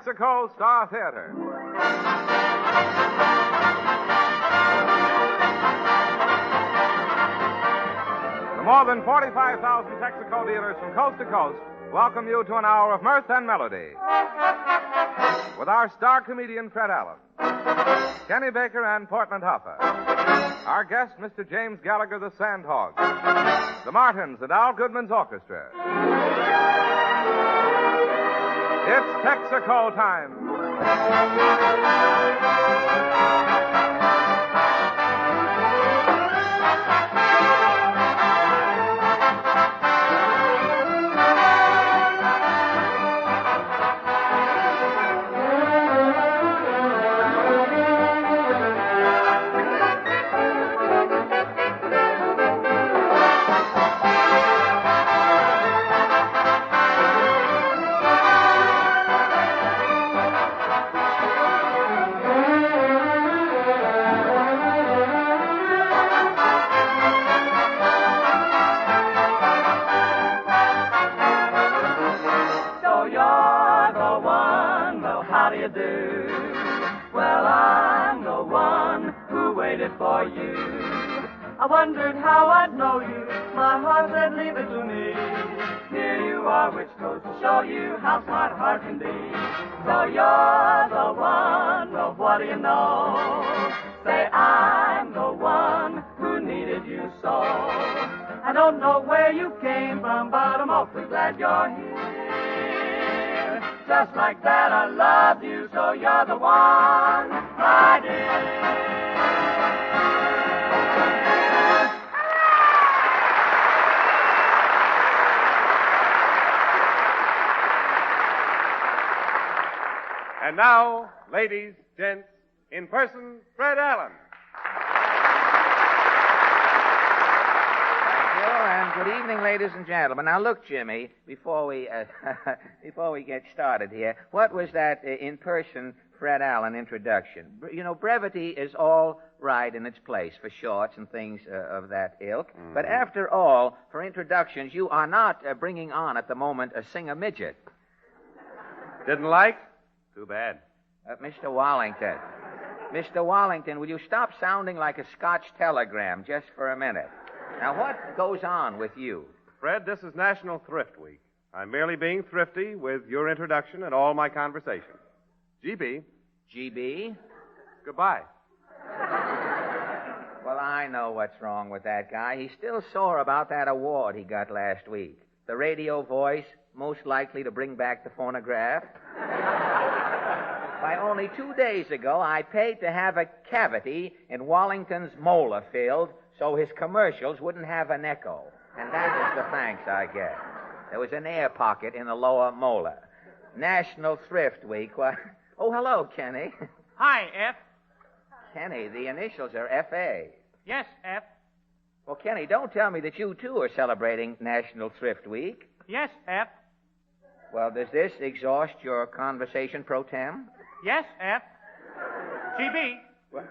Texaco Star Theater. The more than 45,000 Texaco dealers from coast to coast welcome you to an hour of mirth and melody. With our star comedian, Fred Allen, Kenny Baker, and Portland Hoffa. Our guest, Mr. James Gallagher, the Sandhog. The Martins and Al Goodman's Orchestra. It's Texaco time. For you, I wondered how I'd know you. My heart said, leave it to me. Here you are, which goes to show you how smart a heart can be. So you're the one, well, what do you know? Say I'm the one who needed you so. I don't know where you came from, but I'm awfully glad you're here. Just like that, I love you, so you're the one, my dear. And now, ladies, gents, in person, Fred Allen. Thank you, and good evening, ladies and gentlemen. Now, look, Jimmy, before we get started here, what was that in-person Fred Allen introduction? You know, brevity is all right in its place for shorts and things of that ilk. Mm-hmm. But after all, for introductions, you are not bringing on at the moment a singer-midget. Didn't like? Too bad. Mr. Wallington, will you stop sounding like a Scotch telegram just for a minute? Now, what goes on with you? Fred, this is National Thrift Week. I'm merely being thrifty with your introduction and all my conversation. GB. GB? Goodbye. Well, I know what's wrong with that guy. He's still sore about that award he got last week. The radio voice, most likely to bring back the phonograph. Why, only 2 days ago, I paid to have a cavity in Wallington's molar filled so his commercials wouldn't have an echo. And that is the thanks I get. There was an air pocket in the lower molar. National Thrift Week. Why... Oh, hello, Kenny. Hi, F. Kenny, the initials are F.A. Yes, F. Well, Kenny, don't tell me that you, too, are celebrating National Thrift Week. Yes, F. Well, does this exhaust your conversation pro tem? Yes, F. GB. Well,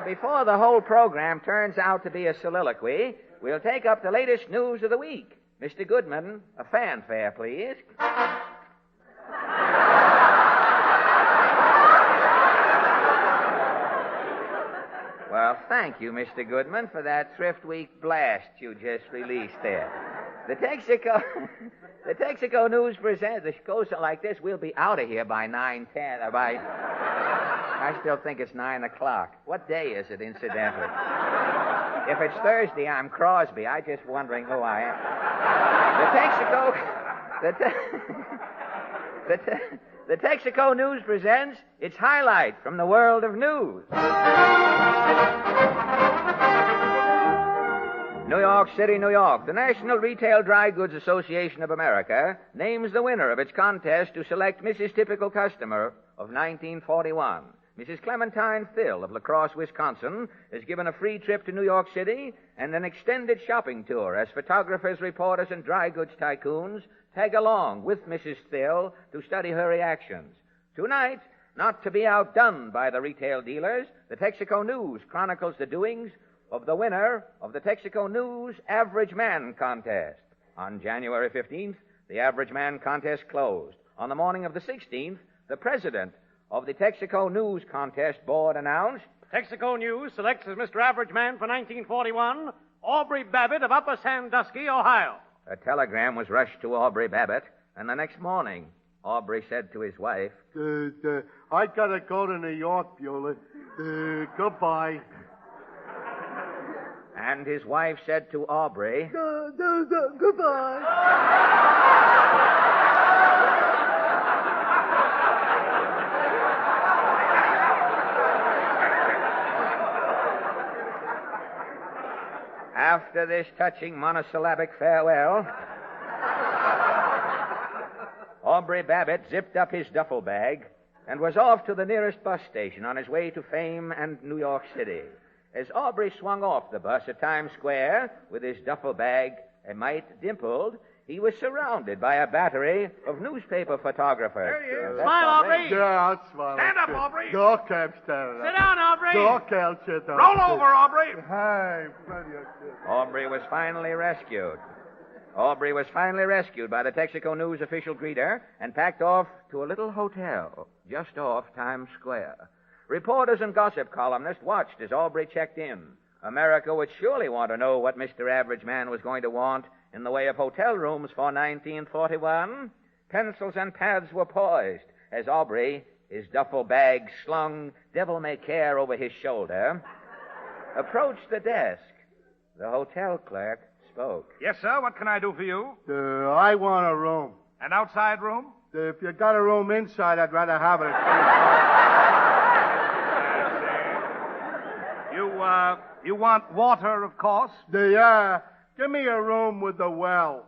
before the whole program turns out to be a soliloquy, we'll take up the latest news of the week. Mr. Goodman, a fanfare, please. Well, thank you, Mr. Goodman, for that Thrift Week blast you just released there. The Texaco News presents. It goes like this. We'll be out of here by 9:10. I still think it's 9 o'clock. What day is it, incidentally? If it's Thursday, I'm Crosby. I'm just wondering who I am. The Texaco News presents its highlight from the world of news. New York City, New York. The National Retail Dry Goods Association of America names the winner of its contest to select Mrs. Typical Customer of 1941. Mrs. Clementine Thill of La Crosse, Wisconsin, is given a free trip to New York City and an extended shopping tour as photographers, reporters, and dry goods tycoons tag along with Mrs. Thill to study her reactions. Tonight, not to be outdone by the retail dealers, the Texaco News chronicles the doings of the winner of the Texaco News Average Man Contest. On January 15th, The average man contest closed. On the morning of the 16th, the president of the Texaco News Contest Board announced, Texaco News selects as Mr. Average Man for 1941, Aubrey Babbitt of Upper Sandusky, Ohio. a telegram was rushed to Aubrey Babbitt, and the next morning, Aubrey said to his wife, I gotta go to New York, Beulah. Goodbye. and his wife said to Aubrey, Goodbye. after this touching monosyllabic farewell, Aubrey Babbitt zipped up his duffel bag and was off to the nearest bus station on his way to fame and New York City. As Aubrey swung off the bus at Times Square with his duffel bag a mite dimpled, he was surrounded by a battery of newspaper photographers. There he is. That's Smile, Aubrey. Yeah, I'll smile. Stand up, Aubrey. Okay, I'm standing Sit up. down, Aubrey. Okay, I'll sit down. Roll over, Aubrey. Hey, plenty of shit. Aubrey was finally rescued. Aubrey was finally rescued by the Texaco News official greeter and packed off to a little hotel just off Times Square. Reporters and gossip columnists watched as Aubrey checked in. America would surely want to know what Mr. Average Man was going to want in the way of hotel rooms for 1941. Pencils and pads were poised as Aubrey, his duffel bag slung devil-may-care over his shoulder, approached the desk. The hotel clerk spoke. Yes, sir. What can I do for you? I want a room. An outside room? If you got a room inside, I'd rather have it. You want water, of course? Give me a room with a well.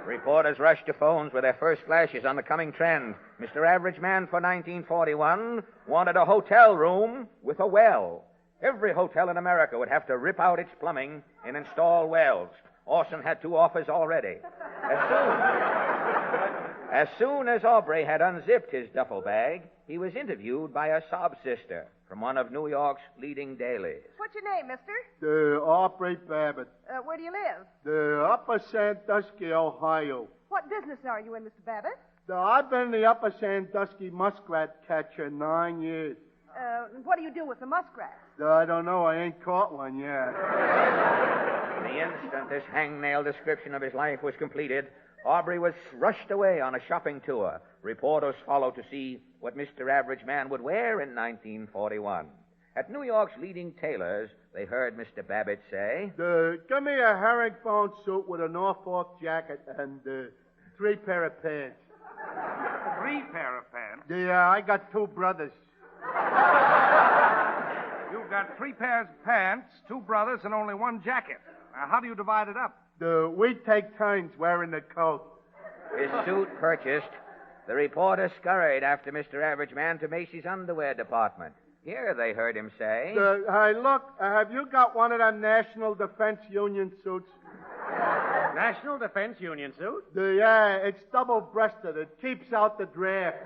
Reporters rushed to phones with their first flashes on the coming trend. Mr. Average Man for 1941 wanted a hotel room with a well. Every hotel in America would have to rip out its plumbing and install wells. Orson had 2 offers already. As soon as Aubrey had unzipped his duffel bag, he was interviewed by a sob sister from one of New York's leading dailies. What's your name, mister? Aubrey Babbitt. Where do you live? Upper Sandusky, Ohio. What business are you in, Mr. Babbitt? I've been in the Upper Sandusky muskrat catcher 9 years. What do you do with the muskrats? I don't know. I ain't caught one yet. The instant this hangnail description of his life was completed, Aubrey was rushed away on a shopping tour. Reporters followed to see what Mr. Average Man would wear in 1941. At New York's leading tailors, they heard Mr. Babbitt say, Give me a herringbone suit with a Norfolk jacket and 3 pair of pants. 3 pair of pants? Yeah, I got 2 brothers. You've got 3 pairs of pants, 2 brothers, and only 1 jacket. Now, how do you divide it up? We take turns wearing the coat. his suit purchased, the reporter scurried after Mr. Average Man to Macy's underwear department. Here, they heard him say, Hey, look, have you got one of them National Defense Union suits? National Defense Union suit? Yeah, it's double-breasted. It keeps out the draft.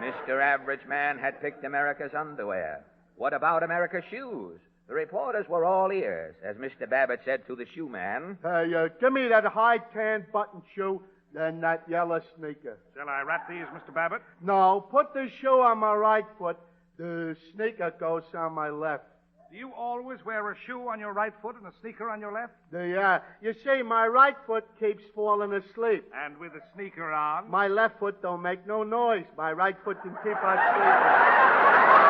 Mr. Average Man had picked America's underwear. What about America's shoes? The reporters were all ears, as Mr. Babbitt said to the shoe man. Hey, give me that high tan button shoe and that yellow sneaker. Shall I wrap these, Mr. Babbitt? No, put the shoe on my right foot. The sneaker goes on my left. Do you always wear a shoe on your right foot and a sneaker on your left? You see, my right foot keeps falling asleep. And with a sneaker on? My left foot don't make no noise. My right foot can keep on sleeping.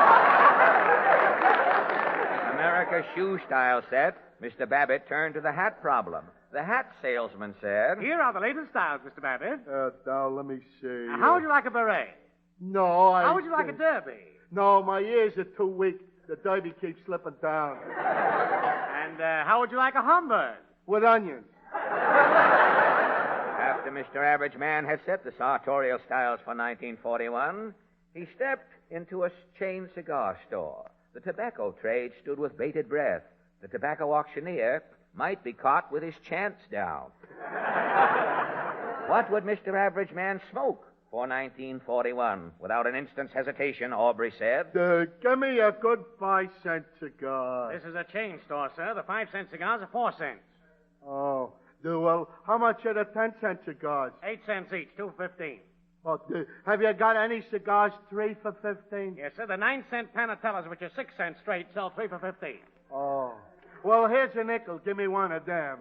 America's shoe style set, Mr. Babbitt turned to the hat problem. The hat salesman said, Here are the latest styles, Mr. Babbitt. Now, let me see. How would you like a beret? No, How would you like a derby? No, my ears are too weak. The derby keeps slipping down. And how would you like a Homburg? With onions. After Mr. Average Man had set the sartorial styles for 1941, he stepped into a chain cigar store. The tobacco trade stood with bated breath. The tobacco auctioneer might be caught with his chance down. What would Mr. Average Man smoke for 1941? Without an instant's hesitation, Aubrey said, Give me a good 5-cent cigar. This is a chain store, sir. The 5-cent cigars are 4 cents. Oh. Well, how much are the 10-cent cigars? 8 cents each, $2.15. Oh, have you got any cigars 3 for 15? Yes, sir. The 9-cent Panatellas, which are 6 cents straight, sell 3 for 15. Oh. Well, here's a nickel. Give me one of them.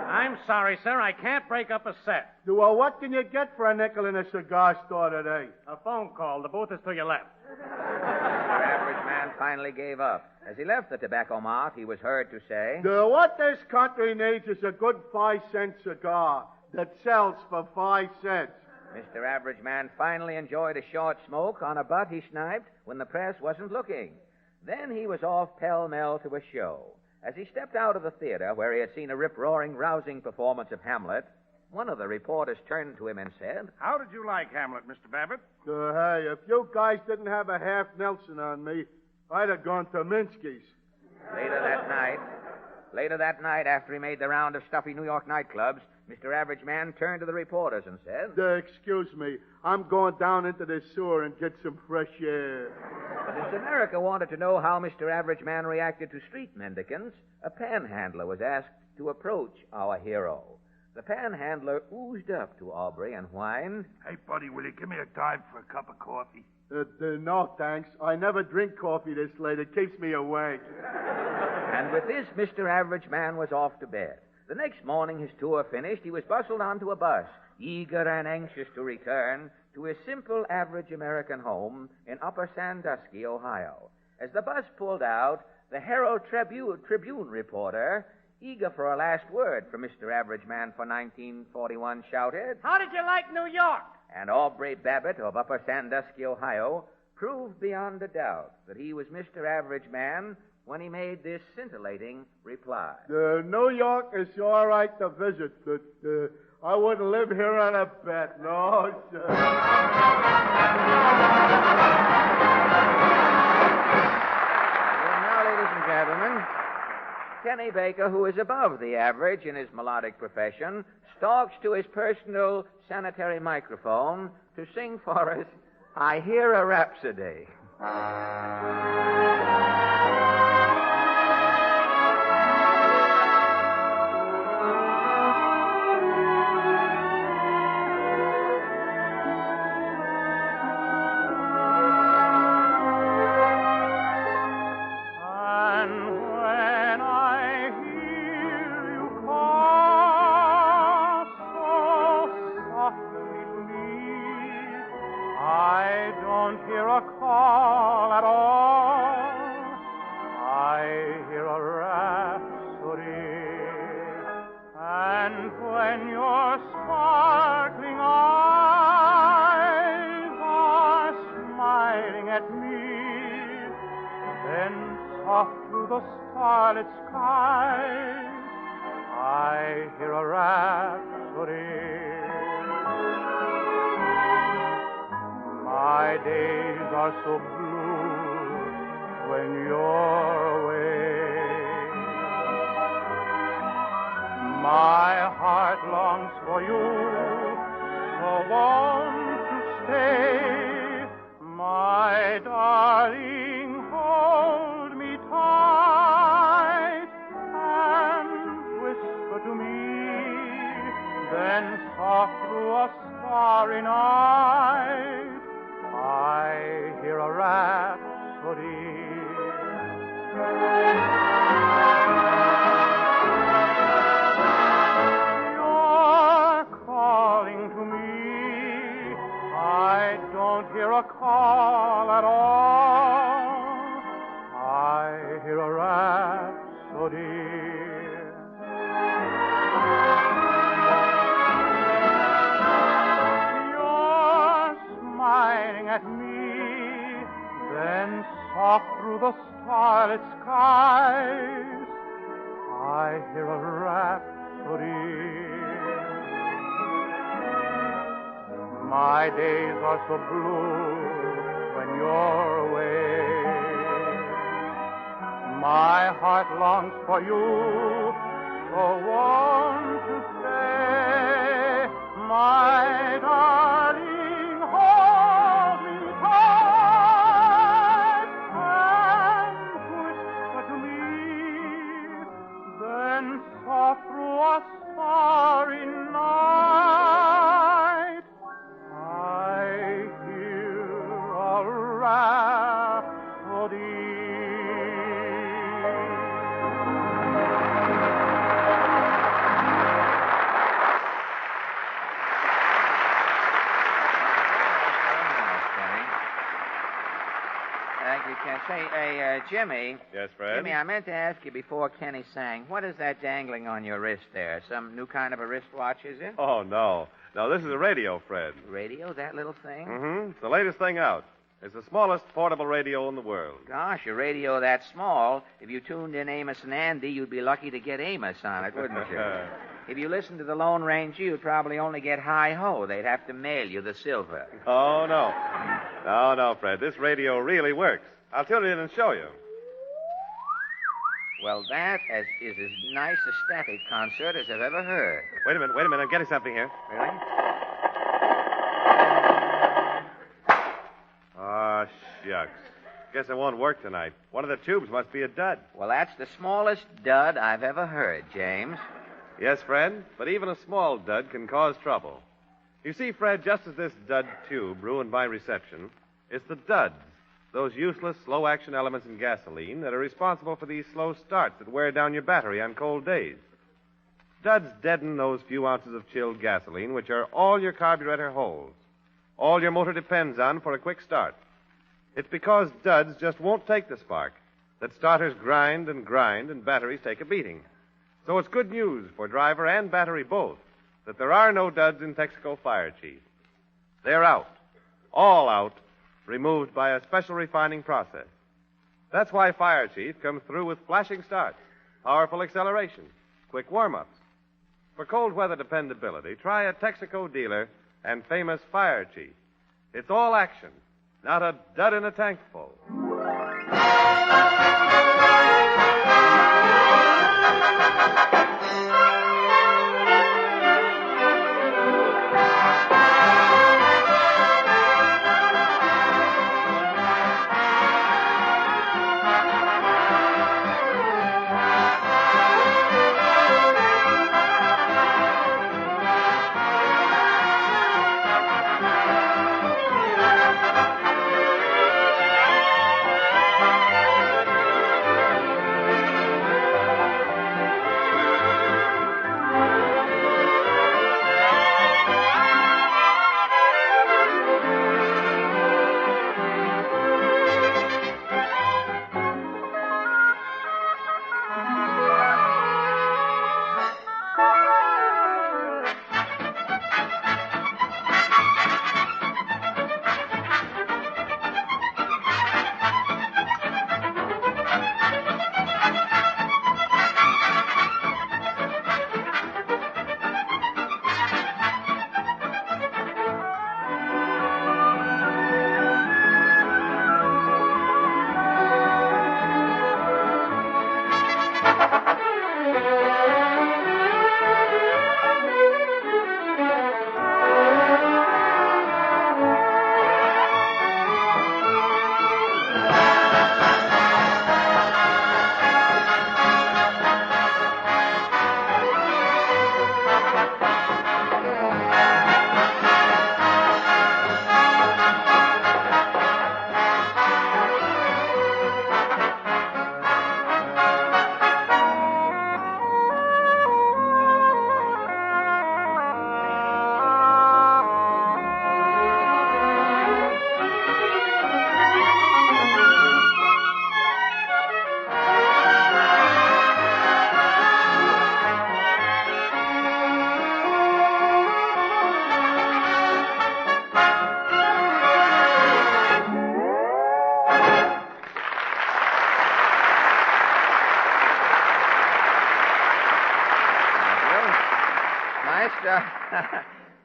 I'm sorry, sir. I can't break up a set. Well, what can you get for a nickel in a cigar store today? A phone call. The booth is to your left. Mr. Average Man finally gave up. As he left the tobacco mart, he was heard to say, What this country needs is a good 5-cent cigar that sells for 5 cents. Mr. Average Man finally enjoyed a short smoke on a butt he sniped when the press wasn't looking. Then he was off pell-mell to a show. As he stepped out of the theater where he had seen a rip-roaring, rousing performance of Hamlet, one of the reporters turned to him and said, How did you like Hamlet, Mr. Babbitt? Hey, if you guys didn't have a half Nelson on me, I'd have gone to Minsky's. Later that night, after he made the round of stuffy New York nightclubs, Mr. Average Man turned to the reporters and said, Excuse me, I'm going down into the sewer and get some fresh air. Since America wanted to know how Mr. Average Man reacted to street mendicants, a panhandler was asked to approach our hero. The panhandler oozed up to Aubrey and whined, Hey, buddy, will you give me a dime for a cup of coffee? No, thanks. I never drink coffee this late. It keeps me awake. And with this, Mr. Average Man was off to bed. The next morning, his tour finished, he was bustled onto a bus, eager and anxious to return to his simple, average American home in Upper Sandusky, Ohio. As the bus pulled out, the Herald Tribune reporter, eager for a last word from Mr. Average Man for 1941, shouted, How did you like New York? And Aubrey Babbitt of Upper Sandusky, Ohio, proved beyond a doubt that he was Mr. Average Man when he made this scintillating reply. New York is all right to visit, but I wouldn't live here on a bet. No, sir. Well, now, ladies and gentlemen, Kenny Baker, who is above the average in his melodic profession, stalks to his personal sanitary microphone to sing for us, I Hear a Rhapsody. My days are so blue when you're away. My heart longs for you, so won't you stay? My darling, hold me tight and whisper to me, then softly Say, Jimmy. Yes, Fred? Jimmy, I meant to ask you before Kenny sang, what is that dangling on your wrist there? Some new kind of a wristwatch, is it? Oh, no. No, this is a radio, Fred. Radio, that little thing? Mm-hmm. It's the latest thing out. It's the smallest portable radio in the world. Gosh, a radio that small, if you tuned in Amos and Andy, you'd be lucky to get Amos on it, wouldn't you? If you listened to the Lone Ranger, you'd probably only get Hi-Ho. They'd have to mail you the silver. Oh, no. No, Fred. This radio really works. I'll tune it in and show you. Well, that is as nice a static concert as I've ever heard. Wait a minute. I'm getting something here. Really? Oh, shucks. Guess it won't work tonight. One of the tubes must be a dud. Well, that's the smallest dud I've ever heard, James. Yes, Fred, but even a small dud can cause trouble. You see, Fred, just as this dud tube ruined my reception, it's the duds, those useless, slow-action elements in gasoline that are responsible for these slow starts that wear down your battery on cold days. Duds deaden those few ounces of chilled gasoline, which are all your carburetor holds, all your motor depends on for a quick start. It's because duds just won't take the spark that starters grind, and batteries take a beating. So it's good news for driver and battery both that there are no duds in Texaco Fire Chief. They're out, all out, removed by a special refining process. That's why Fire Chief comes through with flashing starts, powerful acceleration, quick warm-ups. For cold weather dependability, try a Texaco dealer and famous Fire Chief. It's all action, not a dud in a tank full.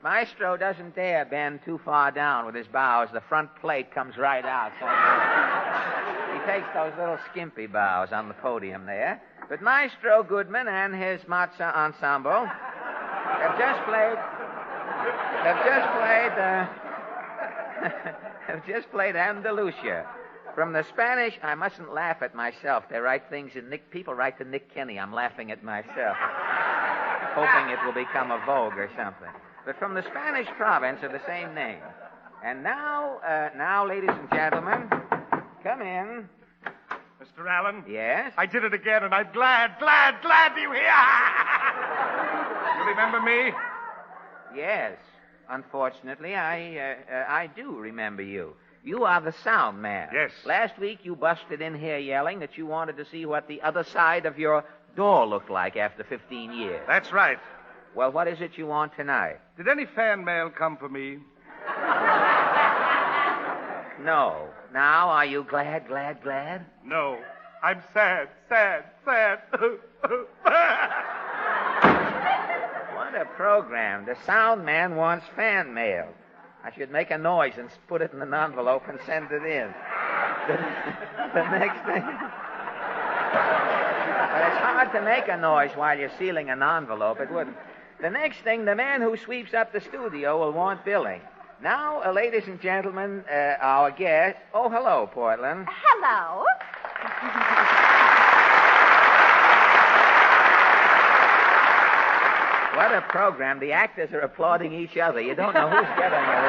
Maestro doesn't dare bend too far down with his bows. The front plate comes right out. So he takes those little skimpy bows on the podium there. But Maestro Goodman and his Matza Ensemble have just played Andalusia. From the Spanish, I mustn't laugh at myself. They write things in people write to Nick Kenny. I'm laughing at myself, hoping it will become a vogue or something. But from the Spanish province of the same name. And now, ladies and gentlemen, come in. Mr. Allen? Yes? I did it again, and I'm glad you here. You remember me? Yes. Unfortunately, I do remember you. You are the sound man. Yes. Last week you busted in here yelling that you wanted to see what the other side of your door looked like after 15 years. That's right. Well, what is it you want tonight? Did any fan mail come for me? No. Now, are you glad? No. I'm sad. What a program. The sound man wants fan mail. I should make a noise and put it in an envelope and send it in. The next thing... But it's hard to make a noise while you're sealing an envelope. It wouldn't. The next thing, the man who sweeps up the studio will want billing. Now, ladies and gentlemen, our guest... Oh, hello, Portland. Hello. What a program. The actors are applauding each other. You don't know who's getting it.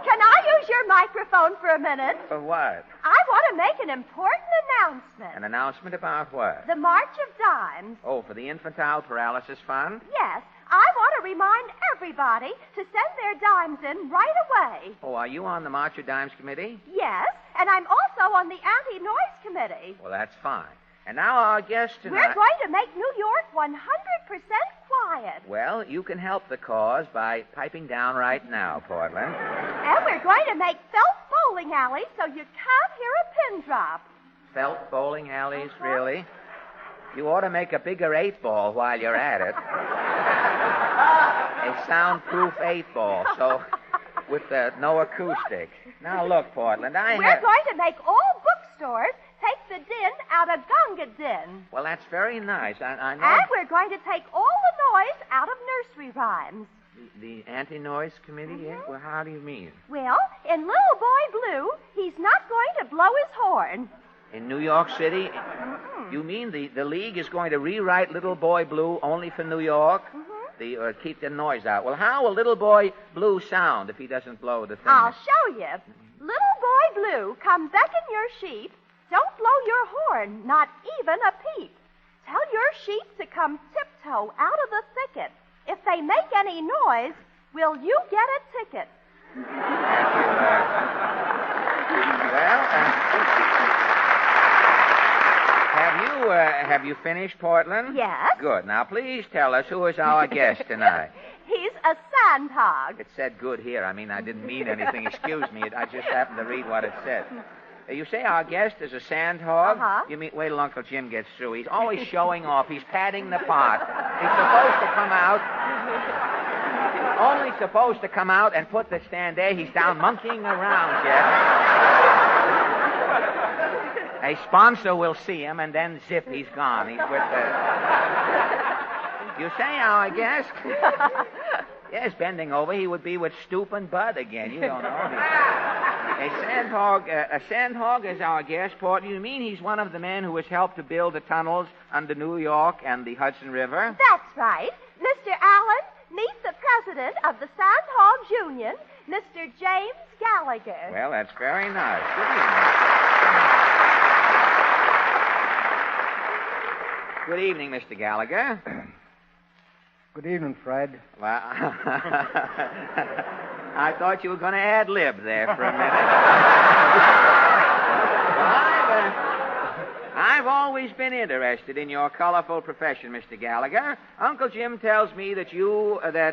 Can I use your microphone for a minute? For what? I want to make an important announcement. An announcement about what? The March of Dimes. Oh, for the Infantile Paralysis Fund? Yes, I want to remind everybody to send their dimes in right away. Oh, are you on the March of Dimes committee? Yes, and I'm also on the anti-noise committee. Well, that's fine. And now our guest tonight... We're going to make New York 100% quiet. Well, you can help the cause by piping down right now, Portland. And we're going to make felt bowling alleys so you can't hear a pin drop. Felt bowling alleys, really? You ought to make a bigger 8-ball while you're at it. A soundproof 8-ball, so with no acoustic. Now, look, Portland, We're going to make all bookstores take the din out of Gunga Din. Well, that's very nice. I know. And we're going to take all the noise out of nursery rhymes. The anti-noise committee? Yeah? Well, how do you mean? Well, in Little Boy Blue, he's not going to blow his horn. In New York City? You mean the League is going to rewrite Little Boy Blue only for New York? Keep the noise out. Well, how will Little Boy Blue sound if he doesn't blow the thing? I'll show you. Little Boy Blue, come beckon your sheep. Don't blow your horn, not even a peep. Tell your sheep to come tiptoe out of the thicket. If they make any noise, will you get a ticket? Have you finished, Portland? Yes. Good. Now, please tell us who is our guest tonight. He's a sandhog. It said good here. I mean, I didn't mean anything. Excuse me. I just happened to read what it said. You say our guest is a sandhog? Uh-huh. You mean, wait till Uncle Jim gets through. He's always showing off. He's padding the pot. He's supposed to come out. Only supposed to come out and put the stand there. He's down monkeying around, Jeff. A sponsor will see him, and then zip, he's gone. He's with the... You say our guest? Yes, bending over, he would be with Stoop and Bud again. You don't know. A sandhog is our guest, Portland. You mean he's one of the men who has helped to build the tunnels under New York and the Hudson River? That's right. Mr. Allen, meet the president of the Sandhogs Union, Mr. James Gallagher. Well, that's very nice. Good evening. Good evening, Mr. Gallagher. Good evening, Fred. Well, I thought you were going to ad-lib there for a minute. I've always been interested in your colorful profession, Mr. Gallagher. Uncle Jim tells me that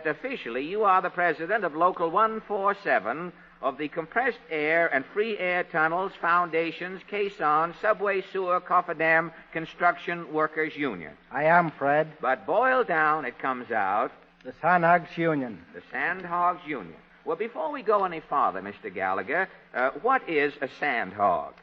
officially you are the president of Local 147 of the Compressed Air and Free Air Tunnels, Foundations, Caissons, Subway Sewer, Cofferdam Construction Workers Union. I am, Fred. But boiled down, it comes out... The Sandhogs Union. The Sandhogs Union. Well, before we go any farther, Mr. Gallagher, what is a sandhog?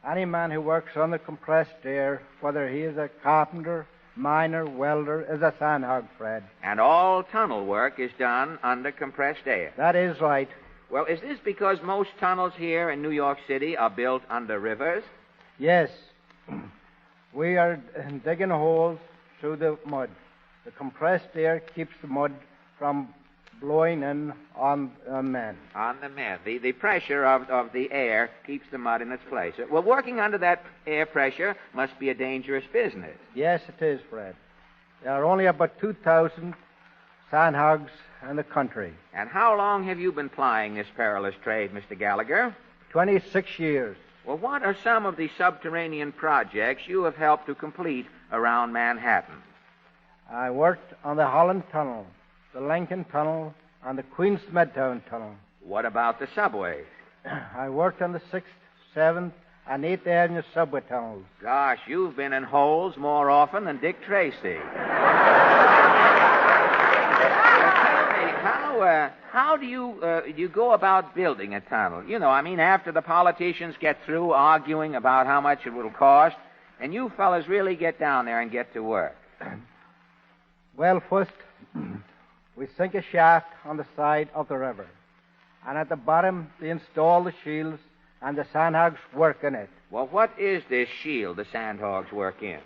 Any man who works on the compressed air, whether he is a carpenter, miner, welder, is a sandhog, Fred. And all tunnel work is done under compressed air. That is right. Well, is this because most tunnels here in New York City are built under rivers? Yes. We are digging holes through the mud. The compressed air keeps the mud from blowing in on men. On the men. The pressure of the air keeps the mud in its place. Well, working under that air pressure must be a dangerous business. Yes, it is, Fred. There are only about 2,000 sandhogs in the country. And how long have you been plying this perilous trade, Mr. Gallagher? 26 years. Well, what are some of the subterranean projects you have helped to complete around Manhattan? I worked on the Holland Tunnel, the Lincoln Tunnel, and the Queens Midtown Tunnel. What about the subway? I worked on the 6th, 7th, and 8th Avenue subway tunnels. Gosh, you've been in holes more often than Dick Tracy. How do you go about building a tunnel? You know, I mean, after the politicians get through arguing about how much it will cost, and you fellas really get down there and get to work. Well, first, we sink a shaft on the side of the river, and at the bottom they install the shields, and the sandhogs work in it. Well, what is this shield the sandhogs work in?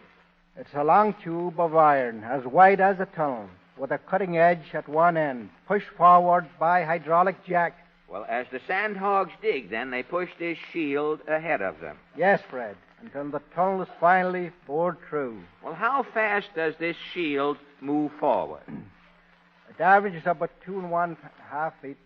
It's a long tube of iron, as wide as a tunnel, with a cutting edge at one end, pushed forward by hydraulic jack. Well, as the sandhogs dig, then, they push this shield ahead of them. Yes, Fred, until the tunnel is finally bored through. Well, how fast does this shield move forward? It averages about 2.5 feet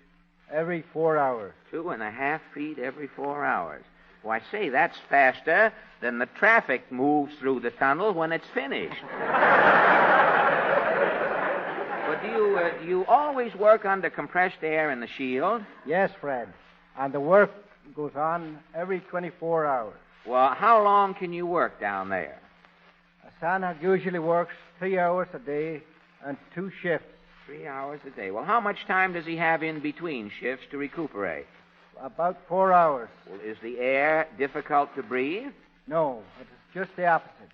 every 4 hours. 2.5 feet every 4 hours. Why, say, that's faster than the traffic moves through the tunnel when it's finished. But do you always work under compressed air in the shield? Yes, Fred. And the work goes on every 24 hours. Well, how long can you work down there? A sandhog usually works 3 hours a day and 2 shifts. 3 hours a day. Well, how much time does he have in between shifts to recuperate? About 4 hours. Well, is the air difficult to breathe? No, it is just the opposite.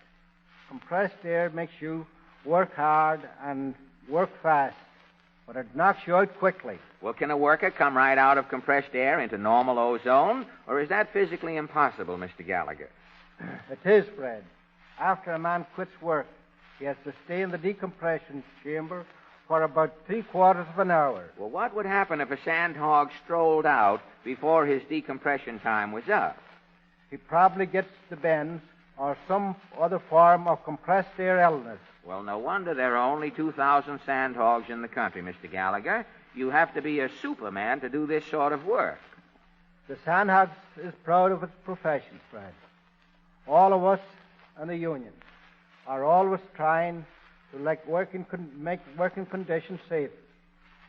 Compressed air makes you work hard and work fast, but it knocks you out quickly. Well, can a worker come right out of compressed air into normal ozone, or is that physically impossible, Mr. Gallagher? It is, Fred. After a man quits work, he has to stay in the decompression chamber for about 3/4 of an hour. Well, what would happen if a sandhog strolled out before his decompression time was up? He probably gets the bends or some other form of compressed air illness. Well, no wonder there are only 2,000 sandhogs in the country, Mr. Gallagher. You have to be a superman to do this sort of work. The sandhog is proud of its profession, Fred. All of us in the union are always trying to make working conditions safe.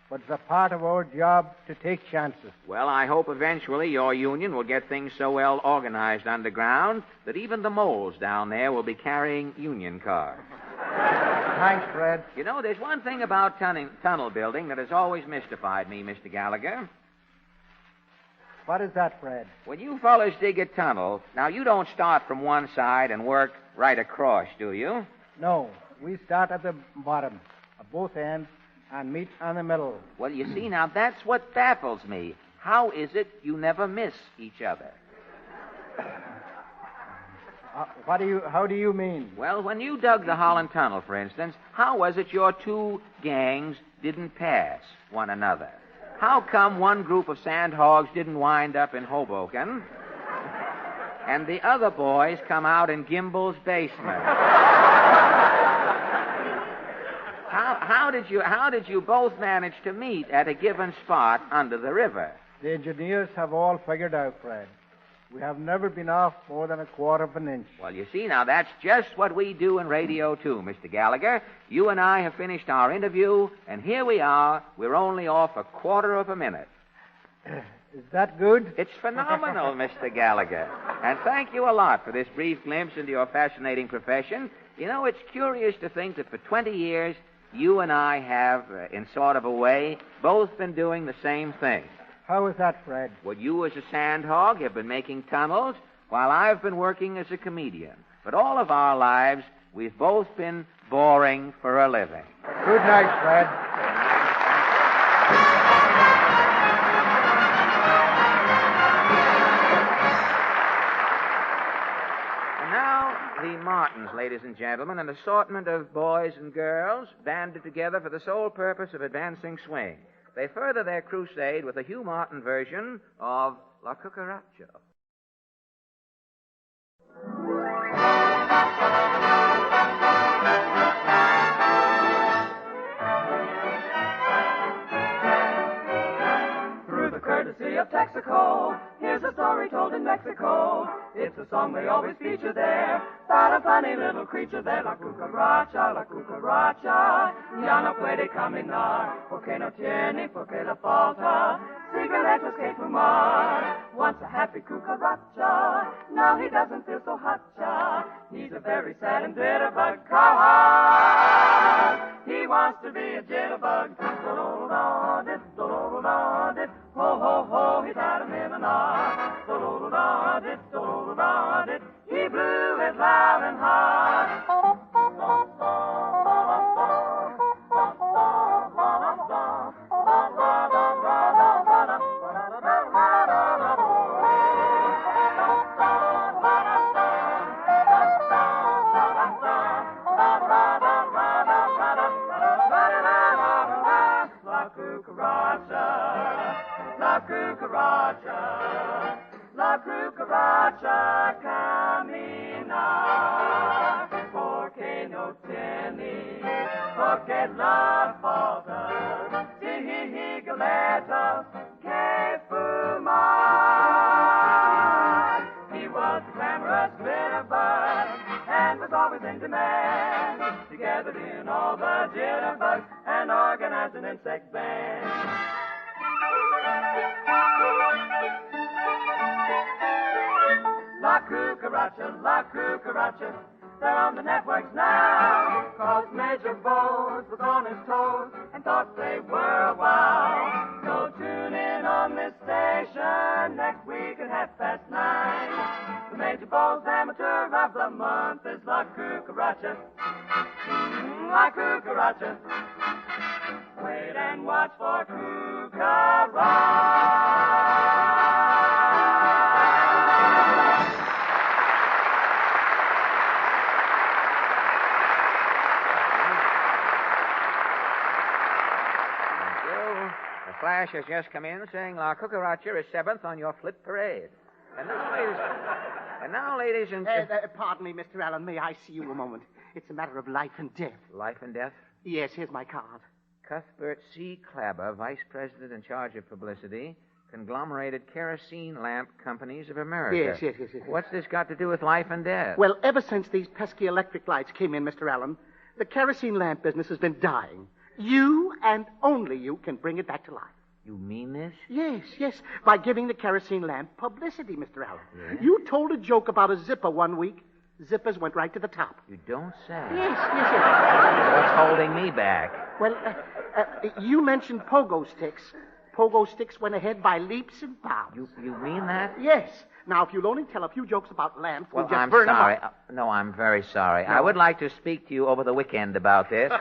But it's a part of our job to take chances. Well, I hope eventually your union will get things so well organized underground that even the moles down there will be carrying union cards. Thanks, Fred. You know, there's one thing about tunnel building that has always mystified me, Mr. Gallagher. What is that, Fred? When you fellas dig a tunnel, now you don't start from one side and work right across, do you? No, we start at the bottom, at both ends, and meet in the middle. Well, you see, now that's what baffles me. How is it you never miss each other? How do you mean? Well, when you dug the Holland Tunnel, for instance, how was it your two gangs didn't pass one another? How come one group of sandhogs didn't wind up in Hoboken and the other boys come out in Gimbel's basement? How did you both manage to meet at a given spot under the river? The engineers have all figured out, Fred. We have never been off more than 1/4 of an inch. Well, you see, now that's just what we do in radio, too, Mr. Gallagher. You and I have finished our interview, and here we are. We're only off 1/4 of a minute. Is that good? It's phenomenal, Mr. Gallagher. And thank you a lot for this brief glimpse into your fascinating profession. You know, it's curious to think that for 20 years, you and I have, in sort of a way, both been doing the same thing. How is that, Fred? Well, you as a sandhog have been making tunnels, while I've been working as a comedian. But all of our lives, we've both been boring for a living. Good night, Fred. And now, the Martins, ladies and gentlemen, an assortment of boys and girls banded together for the sole purpose of advancing swing. They further their crusade with a Hugh Martin version of La Cucaracha. of Texaco. Here's a story told in Mexico. It's a song they always feature there. About a funny little creature there, la cucaracha, la cucaracha. Ya no puede caminar, porque no tiene, porque le falta cigarettes que fumar. Once a happy cucaracha, now he doesn't feel so hot-cha. He's a very sad and bitter bug. He wants to be a jitterbug. Ho, ho, ho, he's had him in a knot. He blew it loud and hard. La cucaracha camina, porque no tiene, porque la falta cigarettes que fumar. He was a glamorous bitter bug and was always in demand. He gathered in all the jitterbugs and organized an insect band. La cucaracha, they're on the networks now. 'Cause Major Bose was on his toes and thought they were a wow. So tune in on this station next week at 9:30. The Major Bose Amateur of the Month is La Cucaracha. La Cucaracha. Wait and watch for Cucaracha. Flash has just come in saying La Cucaracha is 7th on your flit parade. And now, ladies and... Pardon me, Mr. Allen. May I see you a moment? It's a matter of life and death. Life and death? Yes, here's my card. Cuthbert C. Clabber, Vice President in charge of publicity, Conglomerated Kerosene Lamp Companies of America. Yes. What's this got to do with life and death? Well, ever since these pesky electric lights came in, Mr. Allen, the kerosene lamp business has been dying. You and only you can bring it back to life. You mean this? Yes. By giving the kerosene lamp publicity, Mr. Allen. Yes? You told a joke about a zipper one week. Zippers went right to the top. You don't say. Yes. What's holding me back? Well, you mentioned pogo sticks. Pogo sticks went ahead by leaps and bounds. You mean that? Yes. Now, if you'll only tell a few jokes about lamps, we'll just I'm burn sorry. them up. No, I'm very sorry. No. I would like to speak to you over the weekend about this. My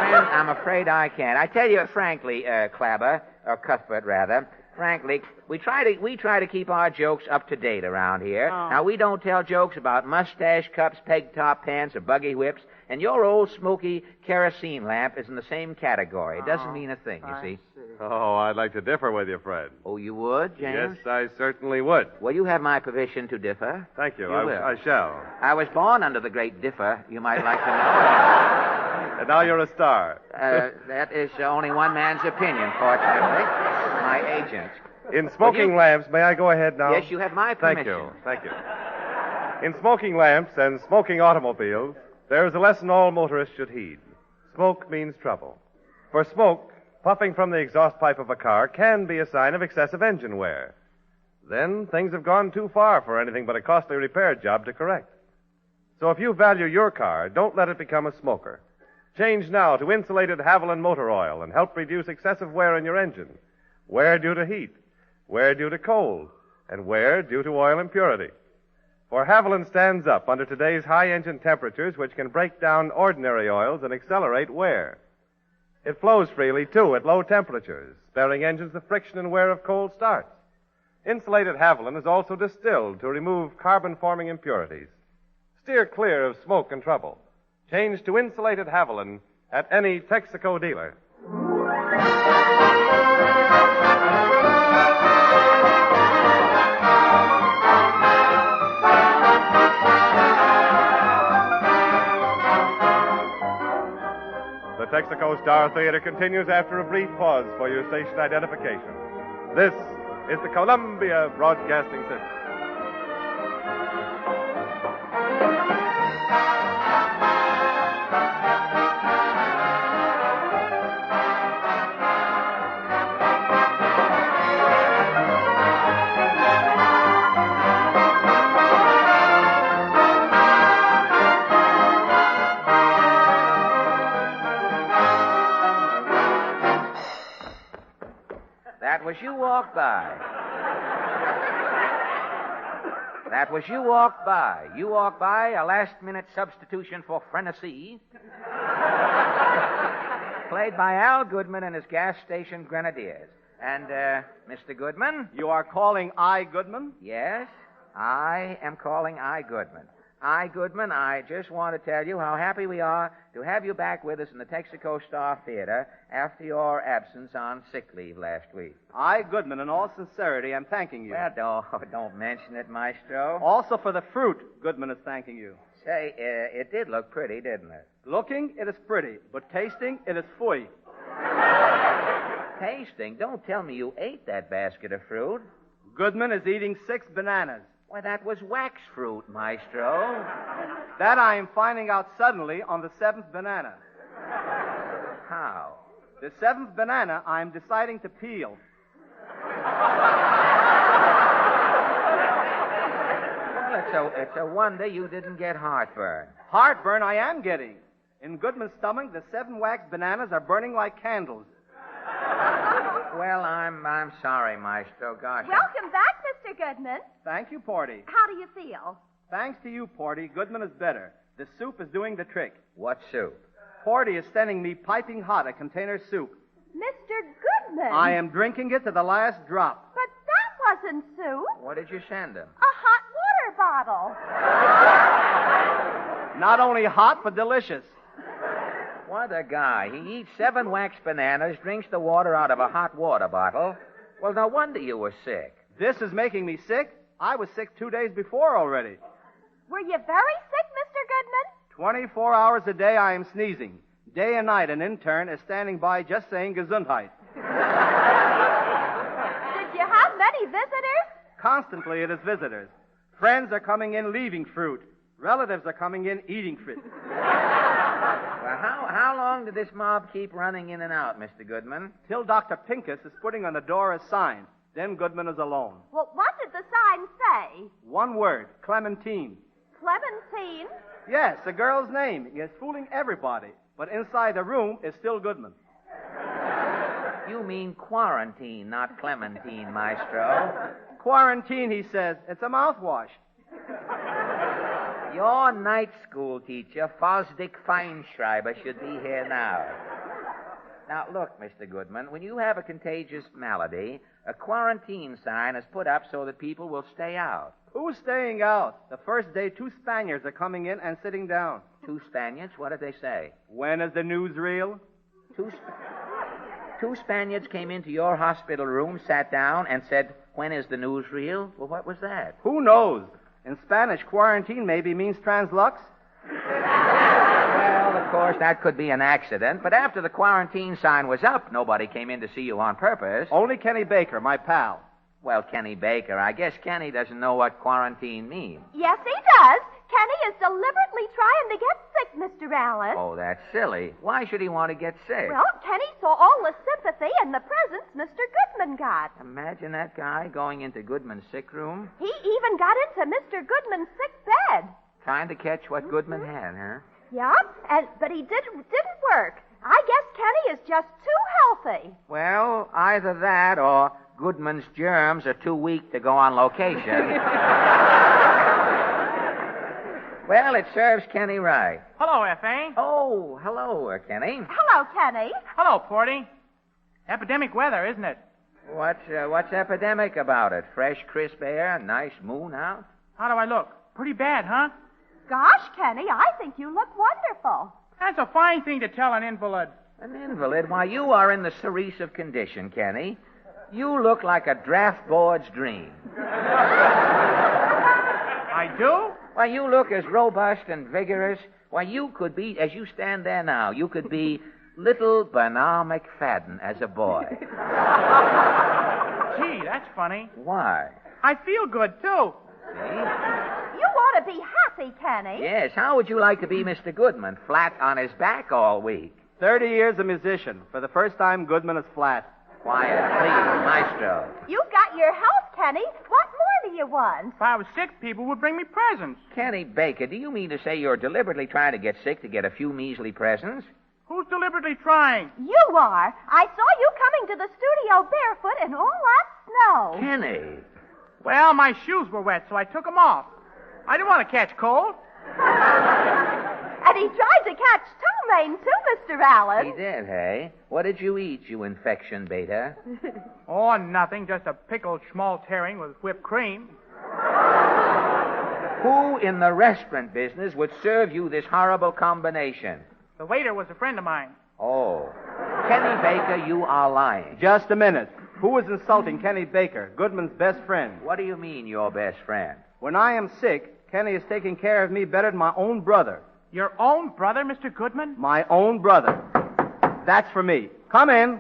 friend, I'm afraid I can't. I tell you frankly, Clabber, or Cuthbert rather, frankly, we try to keep our jokes up to date around here. Oh. Now, we don't tell jokes about mustache cups, peg-top pants, or buggy whips, and your old smoky kerosene lamp is in the same category. It doesn't mean a thing, you see. Oh, I'd like to differ with you, Fred. Oh, you would, James? Yes, I certainly would. Well, you have my permission to differ. Thank you. You will. I shall. I was born under the great differ, you might like to know. And now you're a star. That is only one man's opinion, fortunately. My agent. In smoking lamps, may I go ahead now? Yes, you have my permission. Thank you. In smoking lamps and smoking automobiles, there is a lesson all motorists should heed. Smoke means trouble. For smoke, puffing from the exhaust pipe of a car can be a sign of excessive engine wear. Then things have gone too far for anything but a costly repair job to correct. So if you value your car, don't let it become a smoker. Change now to insulated Haviland motor oil and help reduce excessive wear in your engine. Wear due to heat, wear due to cold, and wear due to oil impurity. For Haviland stands up under today's high engine temperatures, which can break down ordinary oils and accelerate wear. It flows freely, too, at low temperatures, sparing engines the friction and wear of cold starts. Insulated Haviland is also distilled to remove carbon-forming impurities. Steer clear of smoke and trouble. Change to insulated Haviland at any Texaco dealer. The The Texaco Star Theater continues after a brief pause for your station identification. This is the Columbia Broadcasting System. That was you walked by. That was you walked by. You walked by, a last-minute substitution for Frenesy, played by Al Goodman and his gas station Grenadiers. And, Mr. Goodman? You are calling I. Goodman? Yes, I am calling I. Goodman. I. Goodman, I just want to tell you how happy we are to have you back with us in the Texaco Star Theater after your absence on sick leave last week. I. Goodman, in all sincerity, am thanking you. Well, don't mention it, Maestro. Also for the fruit, Goodman is thanking you. Say, it did look pretty, didn't it? Looking, it is pretty, but tasting, it is fooey. Tasting? Don't tell me you ate that basket of fruit. Goodman is eating 6 bananas. Why, that was wax fruit, Maestro. That I am finding out suddenly on the 7th banana. How? The 7th banana I am deciding to peel. Well, it's a wonder you didn't get heartburn. Heartburn I am getting. In Goodman's stomach, the 7 wax bananas are burning like candles. Well, I'm sorry, Maestro. Gosh. Welcome back, Mr. Goodman. Thank you, Porty. How do you feel? Thanks to you, Porty, Goodman is better. The soup is doing the trick. What soup? Porty is sending me piping hot a container soup. Mr. Goodman. I am drinking it to the last drop. But that wasn't soup. What did you send him? A hot water bottle. Not only hot, but delicious. What a guy. He eats 7 wax bananas, drinks the water out of a hot water bottle. Well, no wonder you were sick. This is making me sick. I was sick 2 days before already. Were you very sick, Mr. Goodman? 24 hours a day I am sneezing. Day and night an intern is standing by just saying Gesundheit. Did you have many visitors? Constantly it is visitors. Friends are coming in leaving fruit. Relatives are coming in eating fruit. Well, how long did this mob keep running in and out, Mr. Goodman? Till Dr. Pincus is putting on the door a sign. Then Goodman is alone. Well, what did the sign say? One word, Clementine. Clementine? Yes, a girl's name. He is fooling everybody. But inside the room is still Goodman. You mean quarantine, not Clementine, Maestro. Quarantine, he says. It's a mouthwash. Your night school teacher, Fosdick Feinschreiber, should be here now. Now, look, Mr. Goodman, when you have a contagious malady, a quarantine sign is put up so that people will stay out. Who's staying out? The first day, 2 Spaniards are coming in and sitting down. 2 Spaniards? What did they say? When is the newsreel? 2 Spaniards came into your hospital room, sat down, and said, "When is the newsreel?" Well, what was that? Who knows? In Spanish, quarantine maybe means translux. Well, of course, that could be an accident, but after the quarantine sign was up, nobody came in to see you on purpose. Only Kenny Baker, my pal. Well, Kenny Baker, I guess Kenny doesn't know what quarantine means. Yes, he does. Kenny is deliberately trying to get sick, Mr. Allen. Oh, that's silly. Why should he want to get sick? Well, Kenny saw all the sympathy and the presents Mr. Goodman got. Imagine that guy going into Goodman's sick room. He even got into Mr. Goodman's sick bed. Trying to catch what Goodman had, huh? Yeah, but he didn't work. I guess Kenny is just too healthy. Well, either that or Goodman's germs are too weak to go on location. Well, it serves Kenny right. Hello, F.A. Oh, hello, Kenny. Hello, Kenny. Hello, Porty. Epidemic weather, isn't it? What's epidemic about it? Fresh, crisp air, nice moon out? How do I look? Pretty bad, huh? Gosh, Kenny, I think you look wonderful. That's a fine thing to tell an invalid. An invalid? Why, you are in the cerise of condition, Kenny. You look like a draft board's dream. I do? Why, you look as robust and vigorous. Why, you could be, as you stand there now, you could be Little Bernard McFadden as a boy. Gee, that's funny. Why? I feel good, too. You ought to be happy, Kenny. Yes, how would you like to be Mr. Goodman, flat on his back all week? 30 years a musician. For the first time, Goodman is flat. Quiet, please, maestro. You got your health, Kenny. What more do you want? If I was sick, people would bring me presents. Kenny Baker, do you mean to say you're deliberately trying to get sick to get a few measly presents? Who's deliberately trying? You are. I saw you coming to the studio barefoot in all that snow. Kenny. Well, my shoes were wet, so I took them off. I didn't want to catch cold. And he tried to catch ptomaine, too, Mr. Allen. He did, hey? What did you eat, you infection beta? Oh, nothing. Just a pickled schmaltz-herring with whipped cream. Who in the restaurant business would serve you this horrible combination? The waiter was a friend of mine. Oh. Kenny Baker, you are lying. Just a minute. Who is insulting Kenny Baker, Goodman's best friend? What do you mean, your best friend? When I am sick, Kenny is taking care of me better than my own brother. Your own brother, Mr. Goodman? My own brother. That's for me. Come in.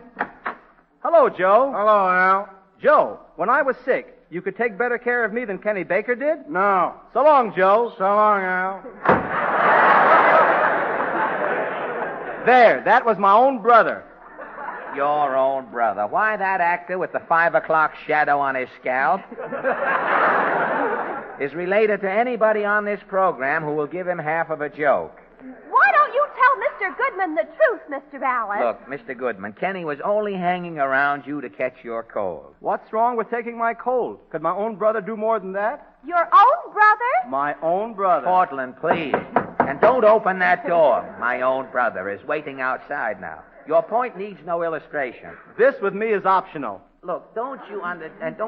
Hello, Joe. Hello, Al. Joe, when I was sick, you could take better care of me than Kenny Baker did? No. So long, Joe. So long, Al. There, that was my own brother. Your own brother. Why that actor with the 5 o'clock shadow on his scalp is related to anybody on this program who will give him half of a joke. Why don't you tell Mr. Goodman the truth, Mr. Allen? Look, Mr. Goodman, Kenny was only hanging around you to catch your cold. What's wrong with taking my cold? Could my own brother do more than that? Your own brother? My own brother. Portland, please. And don't open that door. My own brother is waiting outside now. Your point needs no illustration. This with me is optional. Look, don't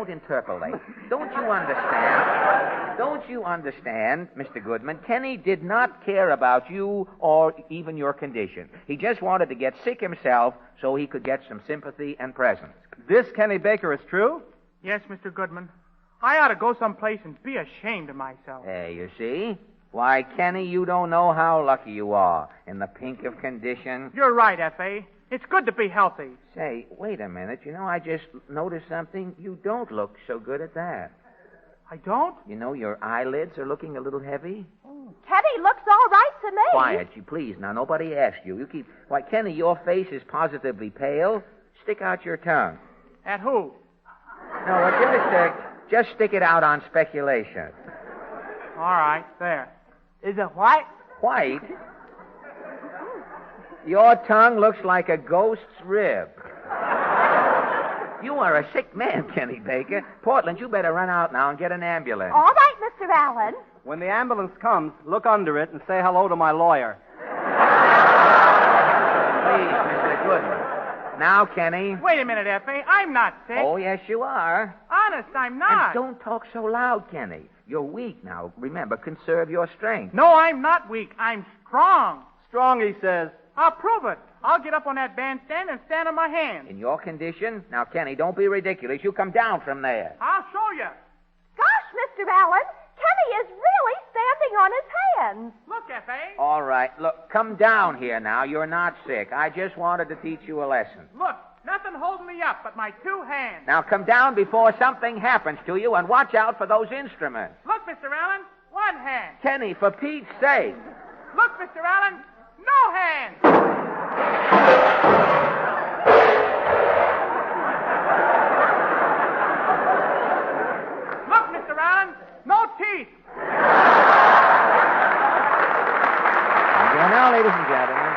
interpolate. Don't you understand, Mr. Goodman? Kenny did not care about you or even your condition. He just wanted to get sick himself so he could get some sympathy and presents. This Kenny Baker is true? Yes, Mr. Goodman. I ought to go someplace and be ashamed of myself. Hey, you see? Why, Kenny, you don't know how lucky you are in the pink of condition. You're right, F.A. It's good to be healthy. Say, wait a minute. You know, I just noticed something. You don't look so good at that. I don't? You know, your eyelids are looking a little heavy. Kenny looks all right to me. Quiet, you please. Now, nobody asked you. You keep... Why, Kenny, your face is positively pale. Stick out your tongue. At who? No, just stick it out on speculation. All right, there. Is it white? White? Your tongue looks like a ghost's rib. You are a sick man, Kenny Baker. Portland, you better run out now and get an ambulance. All right, Mr. Allen. When the ambulance comes, look under it and say hello to my lawyer. Please, Mr. Goodman. Now, Kenny. Wait a minute, F.A. I'm not sick. Oh, yes, you are. Honest, I'm not. And don't talk so loud, Kenny. You're weak now. Remember, conserve your strength. No, I'm not weak. I'm strong. Strong, he says. I'll prove it. I'll get up on that bandstand and stand on my hands. In your condition? Now, Kenny, don't be ridiculous. You come down from there. I'll show you. Gosh, Mr. Allen, Kenny is really standing on his hands. Look, F.A. All right. Look, come down here now. You're not sick. I just wanted to teach you a lesson. Look, nothing holding me up but my 2 hands. Now, come down before something happens to you and watch out for those instruments. Look, Mr. Allen, 1 hand. Kenny, for Pete's sake. Look, Mr. Allen, no hands. Look, Mr. Allen, no teeth. And now, ladies and gentlemen,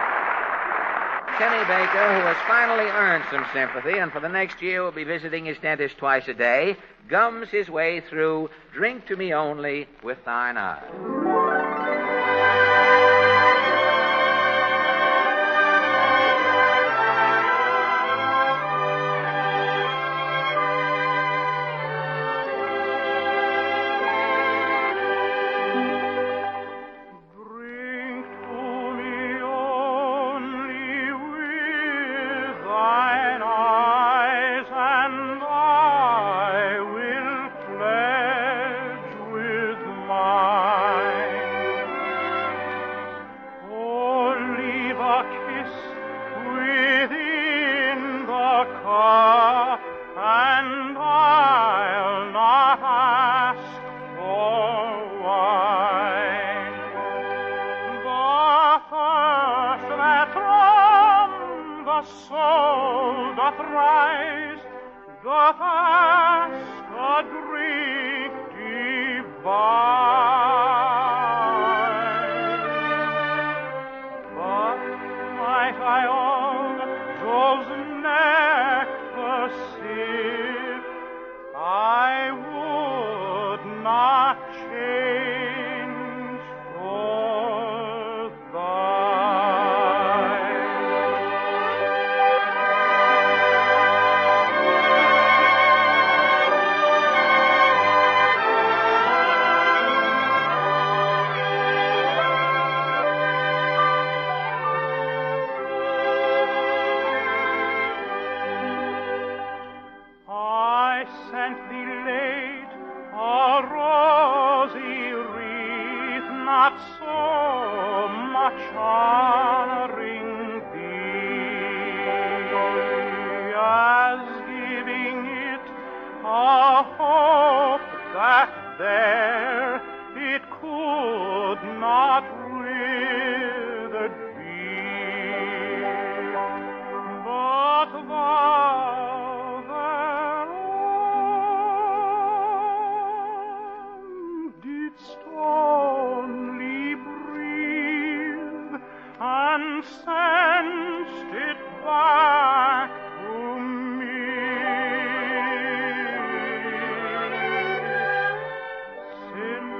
Kenny Baker, who has finally earned some sympathy and for the next year will be visiting his dentist twice a day, gums his way through Drink to Me Only with Thine Eyes. Kiss the soul doth rise, doth ask a drink divine. But might I all those nectar sip, I would not change for thine. I sent thee late a rosy wreath, not so much honoring thee as giving it a hope that there it could not withered be. But thou thereon didst only breathe and send'st it back to me. Since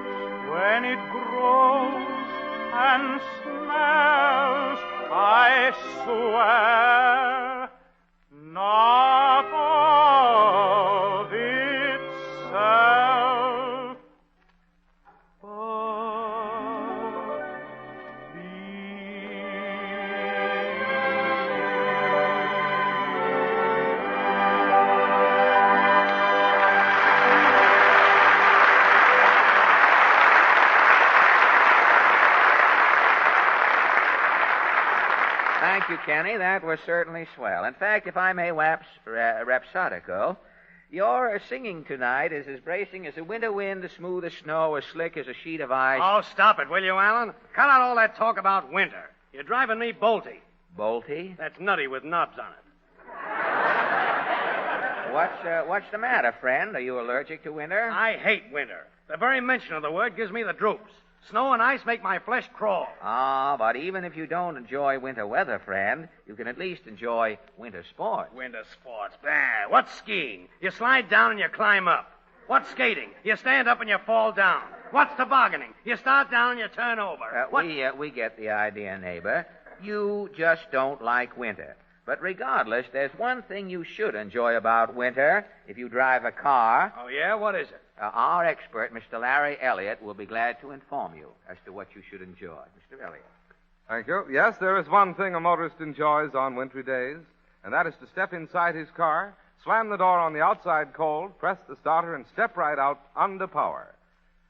when it grows and smells, I swear, not of itself, but Thank you, Kenny. That was certainly swell. In fact, if I may rhapsodico, your singing tonight is as bracing as a winter wind, as smooth as snow, as slick as a sheet of ice. Oh, stop it, will you, Alan? Cut out all that talk about winter. You're driving me bolty. Bolty? That's nutty with knobs on it. What's the matter, friend? Are you allergic to winter? I hate winter. The very mention of the word gives me the droops. Snow and ice make my flesh crawl. Ah, but even if you don't enjoy winter weather, friend, you can at least enjoy winter sports. Winter sports? Bah, what's skiing? You slide down and you climb up. What's skating? You stand up and you fall down. What's tobogganing? You start down and you turn over. We get the idea, neighbor. You just don't like winter. But regardless, there's one thing you should enjoy about winter if you drive a car. Oh, yeah? What is it? Our expert, Mr. Larry Elliott, will be glad to inform you as to what you should enjoy. Mr. Elliott. Thank you. Yes, there is one thing a motorist enjoys on wintry days, and that is to step inside his car, slam the door on the outside cold, press the starter, and step right out under power.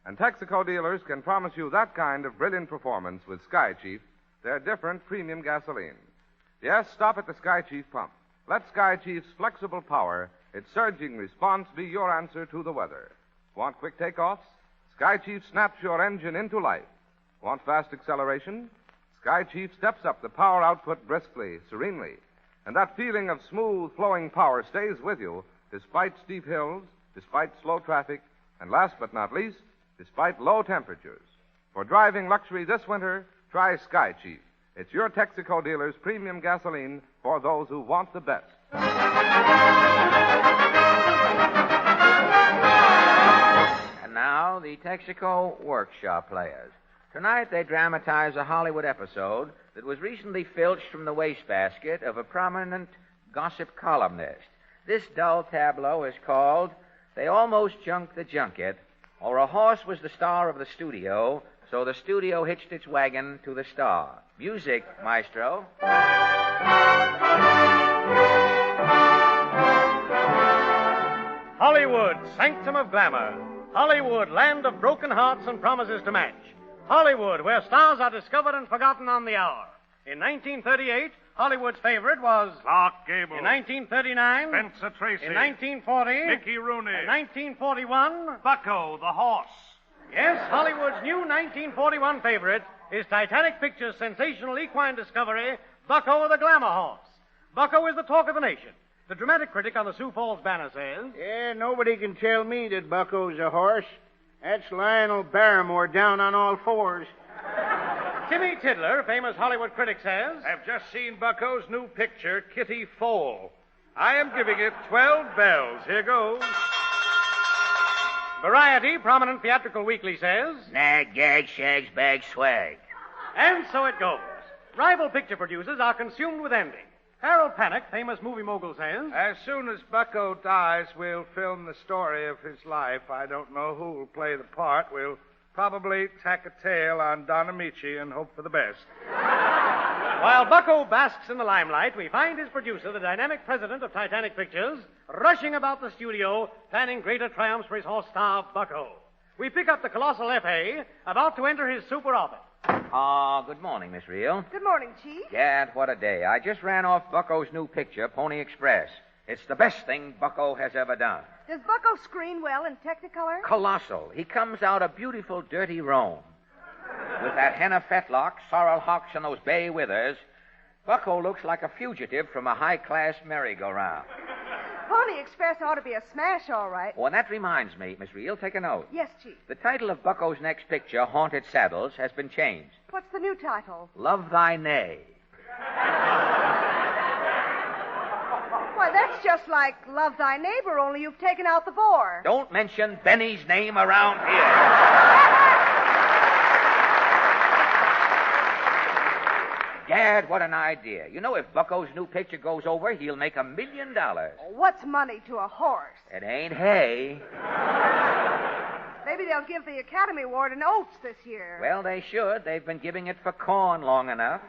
And Texaco dealers can promise you that kind of brilliant performance with Sky Chief, their different premium gasoline. Yes, stop at the Sky Chief pump. Let Sky Chief's flexible power, its surging response, be your answer to the weather. Want quick takeoffs? Sky Chief snaps your engine into life. Want fast acceleration? Sky Chief steps up the power output briskly, serenely. And that feeling of smooth, flowing power stays with you despite steep hills, despite slow traffic, and last but not least, despite low temperatures. For driving luxury this winter, try Sky Chief. It's your Texaco dealer's premium gasoline for those who want the best. And now, the Texaco Workshop Players. Tonight, they dramatize a Hollywood episode that was recently filched from the wastebasket of a prominent gossip columnist. This dull tableau is called They Almost Junked the Junket, or A Horse Was the Star of the Studio, so the studio hitched its wagon to the star. Music, maestro. Hollywood, sanctum of glamour. Hollywood, land of broken hearts and promises to match. Hollywood, where stars are discovered and forgotten on the hour. In 1938, Hollywood's favorite was Clark Gable. In 1939, Spencer Tracy. In 1940, Mickey Rooney. In 1941, Bucko, the horse. Yes, Hollywood's new 1941 favorite is Titanic Pictures' sensational equine discovery, Bucko the Glamour Horse. Bucko is the talk of the nation. The dramatic critic on the Sioux Falls Banner says, Yeah, nobody can tell me that Bucko's a horse. That's Lionel Barrymore down on all fours. Timmy Tiddler, famous Hollywood critic, says, I've just seen Bucko's new picture, Kitty Fall. I am giving it 12 bells. Here goes. Variety, prominent theatrical weekly, says, Nag, gag, shags, bag, swag. And so it goes. Rival picture producers are consumed with envy. Harold Panic, famous movie mogul, says, As soon as Bucko dies, we'll film the story of his life. I don't know who will play the part. We'll probably tack a tail on Don Amici and hope for the best. While Bucko basks in the limelight, we find his producer, the dynamic president of Titanic Pictures, rushing about the studio, planning greater triumphs for his horse star, Bucko. We pick up the colossal F.A., about to enter his super orbit. Good morning, Miss Reel. Good morning, Chief. Gad, what a day. I just ran off Bucko's new picture, Pony Express. It's the best thing Bucko has ever done. Does Bucko screen well in Technicolor? Colossal. He comes out a beautiful, dirty roan. With that henna fetlock, sorrel hocks, and those bay withers, Bucko looks like a fugitive from a high-class merry-go-round. Pony Express ought to be a smash, all right. Oh, and that reminds me, Miss Reel, take a note. Yes, Chief. The title of Bucko's next picture, Haunted Saddles, has been changed. What's the new title? Love Thy Neigh. Why, that's just like Love Thy Neighbor, only you've taken out the bore. Don't mention Benny's name around here. Gad, what an idea. You know, if Bucko's new picture goes over, he'll make $1 million. What's money to a horse? It ain't hay. Maybe they'll give the Academy Award in oats this year. Well, they should. They've been giving it for corn long enough.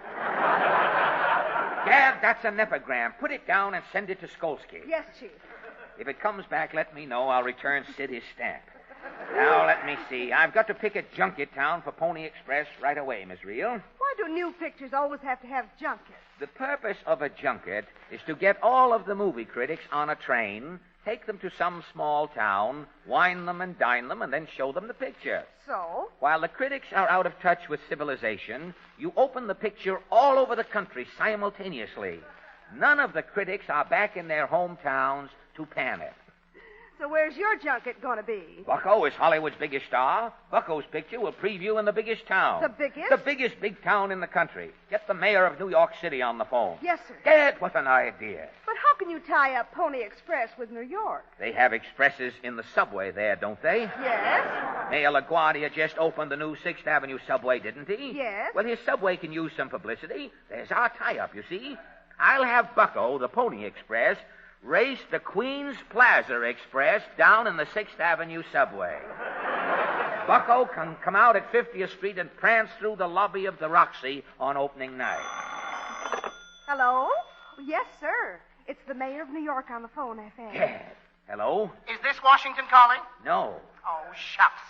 Gad, that's an epigram. Put it down and send it to Skolsky. Yes, Chief. If it comes back, let me know. I'll return Sid his stamp. Now, let me see. I've got to pick a junket town for Pony Express right away, Miss Reel. Why do new pictures always have to have junkets? The purpose of a junket is to get all of the movie critics on a train, take them to some small town, wine them and dine them, and then show them the picture. So? While the critics are out of touch with civilization, you open the picture all over the country simultaneously. None of the critics are back in their hometowns to pan it. So where's your junket going to be? Bucko is Hollywood's biggest star. Bucko's picture will preview in the biggest town. The biggest? The biggest big town in the country. Get the mayor of New York City on the phone. Yes, sir. Gad, what an idea. But how can you tie up Pony Express with New York? They have expresses in the subway there, don't they? Yes. Mayor LaGuardia just opened the new 6th Avenue subway, didn't he? Yes. Well, his subway can use some publicity. There's our tie-up, you see. I'll have Bucko, the Pony Express, race the Queens Plaza Express down in the 6th Avenue subway. Bucko can come out at 50th Street and prance through the lobby of the Roxy on opening night. Hello? Yes, sir. It's the mayor of New York on the phone, FM. Gad. Hello? Is this Washington calling? No. Oh, shucks.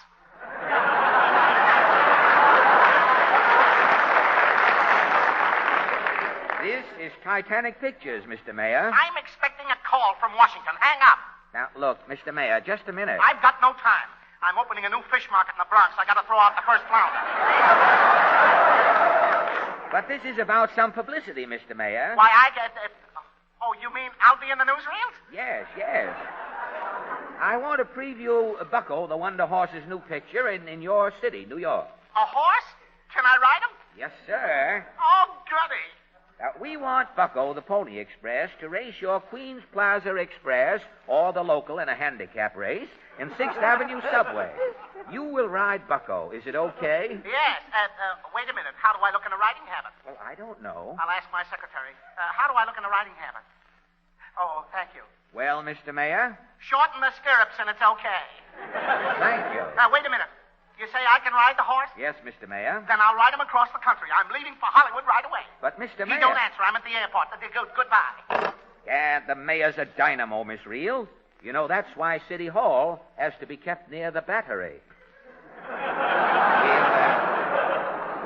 This is Titanic Pictures, Mr. Mayor. I'm expecting a call from Washington. Hang up. Now, look, Mr. Mayor, just a minute. I've got no time. I'm opening a new fish market in the Bronx. I got to throw out the first flounder. But this is about some publicity, Mr. Mayor. Why, I get... oh, you mean I'll be in the newsreels? Yes, yes. I want to preview Bucko, the Wonder Horse's new picture in your city, New York. A horse? Can I ride him? Yes, sir. Oh, goody. Now, we want Bucko, the Pony Express, to race your Queens Plaza Express or the local in a handicap race in 6th Avenue subway. You will ride Bucko. Is it okay? Yes. Wait a minute. How do I look in a riding habit? Well, I don't know. I'll ask my secretary. How do I look in a riding habit? Oh, thank you. Well, Mr. Mayor? Shorten the stirrups and it's okay. Thank you. Now, wait a minute. You say I can ride the horse? Yes, Mr. Mayor. Then I'll ride him across the country. I'm leaving for Hollywood right away. But, Mr. Mayor... He don't answer. I'm at the airport. Goodbye. Yeah, the mayor's a dynamo, Miss Reel. You know, that's why City Hall has to be kept near the Battery.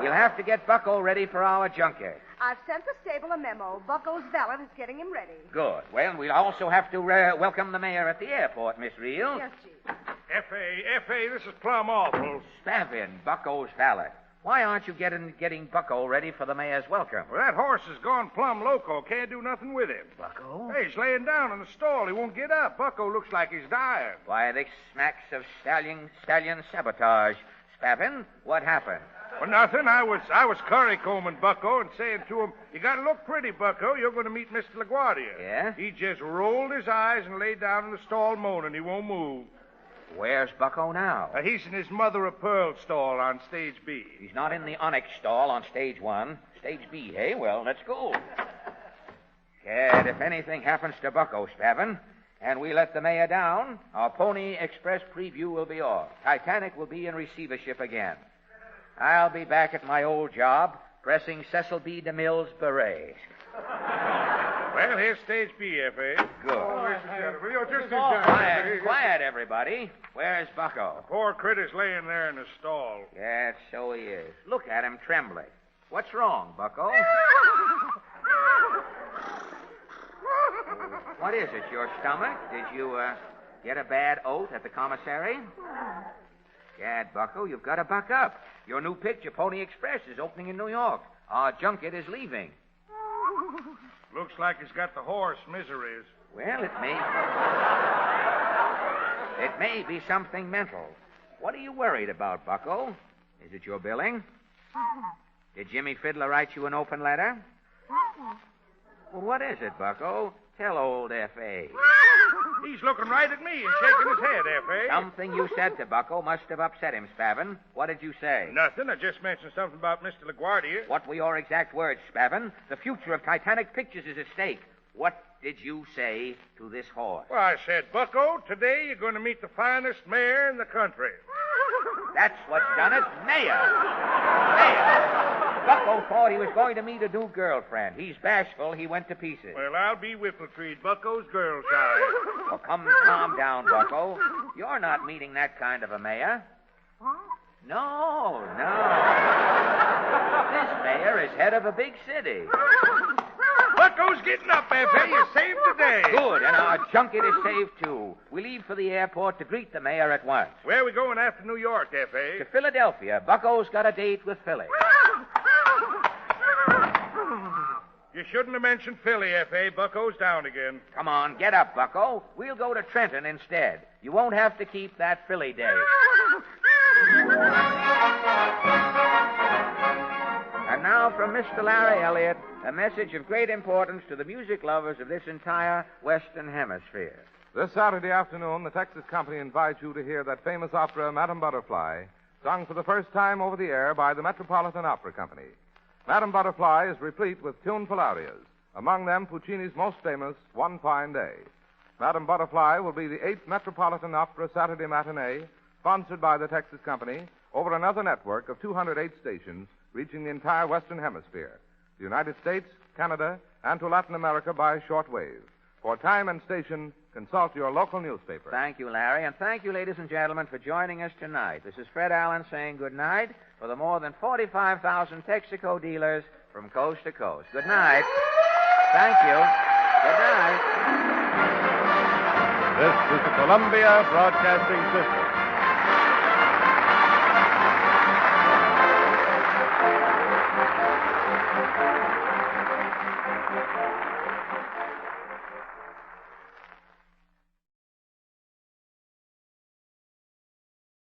We'll have to get Bucko ready for our junket. I've sent the stable a memo. Bucko's valet is getting him ready. Good. Well, we'll also have to welcome the mayor at the airport, Miss Reel. Yes, Chief. F.A., this is plumb awful. Spavin, Bucko's valet. Why aren't you getting Bucko ready for the mayor's welcome? Well, that horse has gone plumb loco. Can't do nothing with him. Bucko? Hey, he's laying down in the stall. He won't get up. Bucko looks like he's dying. Why, this smacks of stallion sabotage. Spavin, what happened? Well, nothing. I was curry combing Bucko and saying to him, "You got to look pretty, Bucko. You're going to meet Mr. LaGuardia." Yeah? He just rolled his eyes and laid down in the stall moaning. He won't move. Where's Bucko now? He's in his mother-of-pearl stall on stage B. He's not in the onyx stall on stage 1. Stage B, hey? Well, let's go. Gad, if anything happens to Bucko, Spavin, and we let the mayor down, our Pony Express preview will be off. Titanic will be in receivership again. I'll be back at my old job, pressing Cecil B. DeMille's beret. Well, here's stage B, F.A. Good. Quiet, everybody. Where's Bucko? The poor critter's laying there in the stall. Yes, so he is. Look at him trembling. What's wrong, Bucko? What is it, your stomach? Did you, get a bad oath at the commissary? Gad, Bucko, you've got to buck up. Your new picture, Pony Express, is opening in New York. Our junket is leaving. Looks like he's got the horse miseries. Well, it may be something mental. What are you worried about, Bucko? Is it your billing? Did Jimmy Fiddler write you an open letter? Well, what is it, Bucko? Tell old F.A. He's looking right at me and shaking his head, F.A. Something you said to Bucko must have upset him, Spavin. What did you say? Nothing. I just mentioned something about Mr. LaGuardia. What were your exact words, Spavin? The future of Titanic Pictures is at stake. What did you say to this horse? Well, I said, Bucko, today you're going to meet the finest mayor in the country. That's what's done it. Mayor. Bucko thought he was going to meet a new girlfriend. He's bashful. He went to pieces. Well, I'll be Whippletreed, Bucko's girl child. Well, calm down, Bucko. You're not meeting that kind of a mayor. No. This mayor is head of a big city. Bucko's getting up, F.A. You're saved today. Good, and our junket is saved, too. We leave for the airport to greet the mayor at once. Where are we going after New York, F.A.? To Philadelphia. Bucko's got a date with Philly. You shouldn't have mentioned Philly, F.A. Bucko's down again. Come on, get up, Bucko. We'll go to Trenton instead. You won't have to keep that Philly date. And now from Mr. Larry Elliott, a message of great importance to the music lovers of this entire Western Hemisphere. This Saturday afternoon, the Texas Company invites you to hear that famous opera, Madame Butterfly, sung for the first time over the air by the Metropolitan Opera Company. Madame Butterfly is replete with tuneful arias, among them Puccini's most famous, One Fine Day. Madame Butterfly will be the 8th Metropolitan Opera Saturday matinee, sponsored by the Texas Company, over another network of 208 stations, reaching the entire Western Hemisphere, the United States, Canada, and to Latin America by shortwave. For time and station, consult your local newspaper. Thank you, Larry, and thank you, ladies and gentlemen, for joining us tonight. This is Fred Allen saying good night for the more than 45,000 Texaco dealers from coast to coast. Good night. Thank you. Good night. This is the Columbia Broadcasting System.